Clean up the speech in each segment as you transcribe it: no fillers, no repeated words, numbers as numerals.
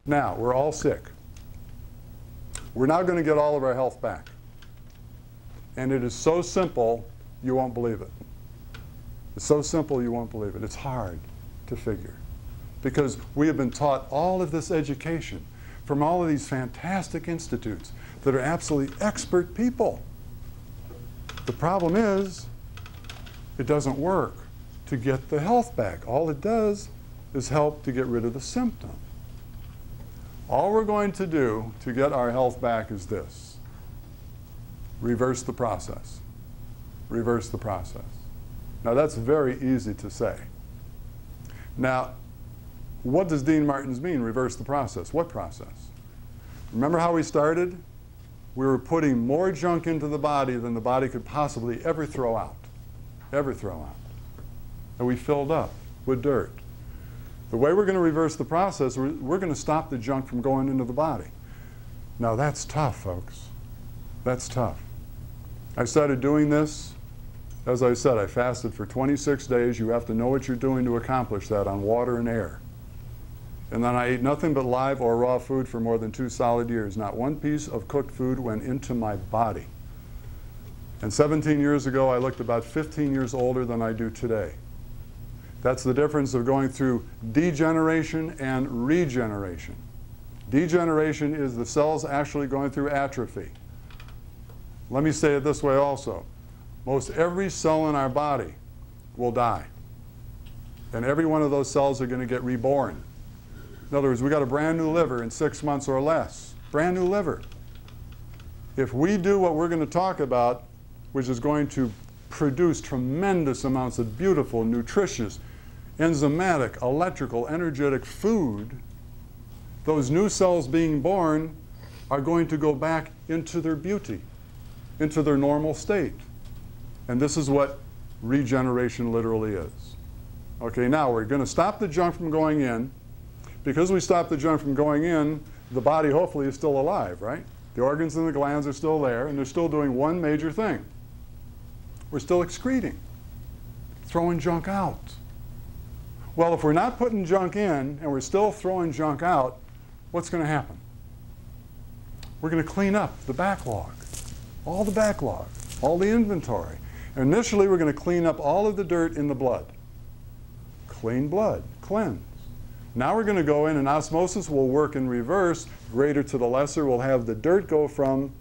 Now, we're all sick. We're now going to get all of our health back. And it is so simple, you won't believe it. It's so simple, you won't believe it. It's hard to figure. Because we have been taught all of this education from all of these fantastic institutes that are absolutely expert people. The problem is, it doesn't work to get the health back. All it does is help to get rid of the symptom. All we're going to do to get our health back is this. Reverse the process. Reverse the process. Now that's very easy to say. Now, what does Dean Martens mean, reverse the process? What process? Remember how we started? We were putting more junk into the body than the body could possibly ever throw out. Ever throw out. And we filled up with dirt. The way we're going to reverse the process, we're going to stop the junk from going into the body. Now that's tough, folks. That's tough. I started doing this. As I said, I fasted for 26 days. You have to know what you're doing to accomplish that on water and air. And then I ate nothing but live or raw food for more than 2 solid years. Not one piece of cooked food went into my body. And 17 years ago, I looked about 15 years older than I do today. That's the difference of going through degeneration and regeneration. Degeneration is the cells actually going through atrophy. Let me say it this way also. Most every cell in our body will die. And every one of those cells are going to get reborn. In other words, we got a brand new liver in 6 months or less. Brand new liver. If we do what we're going to talk about, which is going to produce tremendous amounts of beautiful, nutritious, enzymatic, electrical, energetic food, those new cells being born are going to go back into their beauty, into their normal state. And this is what regeneration literally is. Okay, now we're going to stop the junk from going in. Because we stop the junk from going in, the body hopefully is still alive, right? The organs and the glands are still there, and they're still doing one major thing. We're still excreting, throwing junk out. Well, if we're not putting junk in and we're still throwing junk out, what's going to happen? We're going to clean up the backlog, all the inventory. Initially, we're going to clean up all of the dirt in the blood. Clean blood, cleanse. Now we're going to go in, and osmosis will work in reverse. Greater to the lesser, we'll have the dirt go from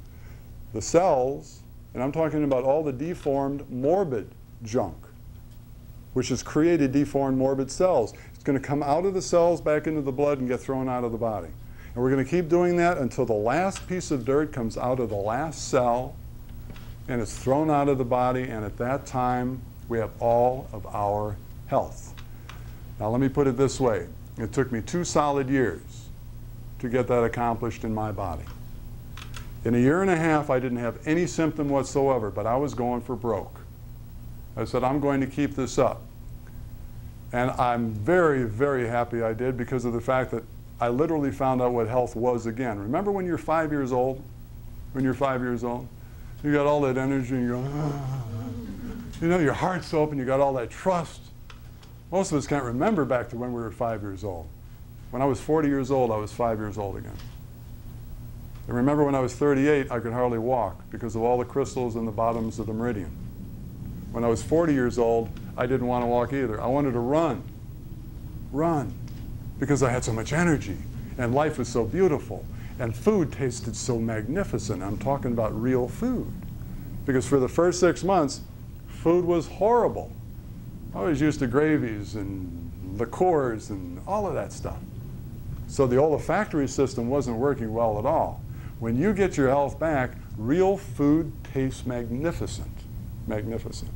the cells, and I'm talking about all the deformed, morbid junk, which has created deformed, morbid cells. It's going to come out of the cells back into the blood and get thrown out of the body. And we're going to keep doing that until the last piece of dirt comes out of the last cell, and it's thrown out of the body, and at that time, we have all of our health. Now let me put it this way. It took me 2 solid years to get that accomplished in my body. In a year and a half, I didn't have any symptom whatsoever, but I was going for broke. I said, I'm going to keep this up. And I'm very, very happy I did because of the fact that I literally found out what health was again. Remember when you're 5 years old? When you're 5 years old? You got all that energy and you go, ah. You know, your heart's open, you got all that trust. Most of us can't remember back to when we were 5 years old. When I was 40 years old, I was 5 years old again. And remember when I was 38, I could hardly walk because of all the crystals in the bottoms of the meridian. When I was 40 years old, I didn't want to walk either. I wanted to run, because I had so much energy, and life was so beautiful, and food tasted so magnificent. I'm talking about real food. Because for the first 6 months, food was horrible. I was used to gravies and liqueurs and all of that stuff. So the olfactory system wasn't working well at all. When you get your health back, real food tastes magnificent. Magnificent.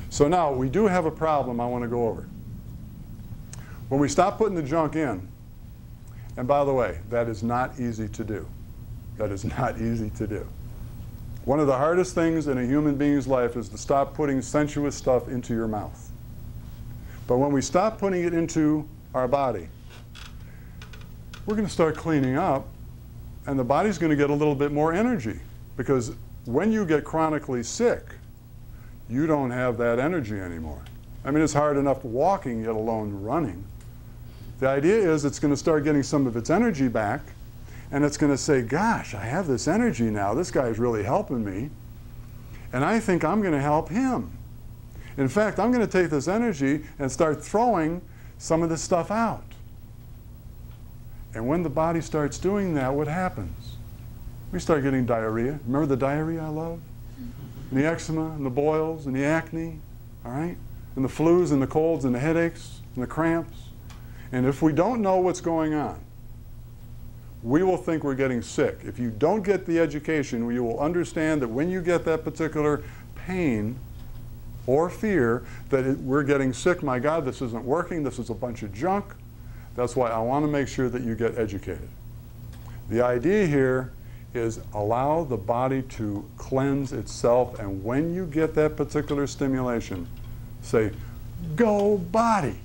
So now we do have a problem I want to go over. When we stop putting the junk in, and by the way, that is not easy to do. That is not easy to do. One of the hardest things in a human being's life is to stop putting sensuous stuff into your mouth. But when we stop putting it into our body, we're going to start cleaning up, and the body's going to get a little bit more energy. Because when you get chronically sick, you don't have that energy anymore. I mean, it's hard enough walking, let alone running. The idea is it's going to start getting some of its energy back, and it's going to say, gosh, I have this energy now. This guy is really helping me, and I think I'm going to help him. In fact, I'm going to take this energy and start throwing some of this stuff out. And when the body starts doing that, what happens? We start getting diarrhea. Remember the diarrhea I love? And the eczema, and the boils, and the acne, all right? And the flus, and the colds, and the headaches, and the cramps. And if we don't know what's going on, we will think we're getting sick. If you don't get the education, you will understand that when you get that particular pain or fear that we're getting sick, my God, this isn't working, this is a bunch of junk. That's why I want to make sure that you get educated. The idea here is allow the body to cleanse itself, and when you get that particular stimulation, say, go body.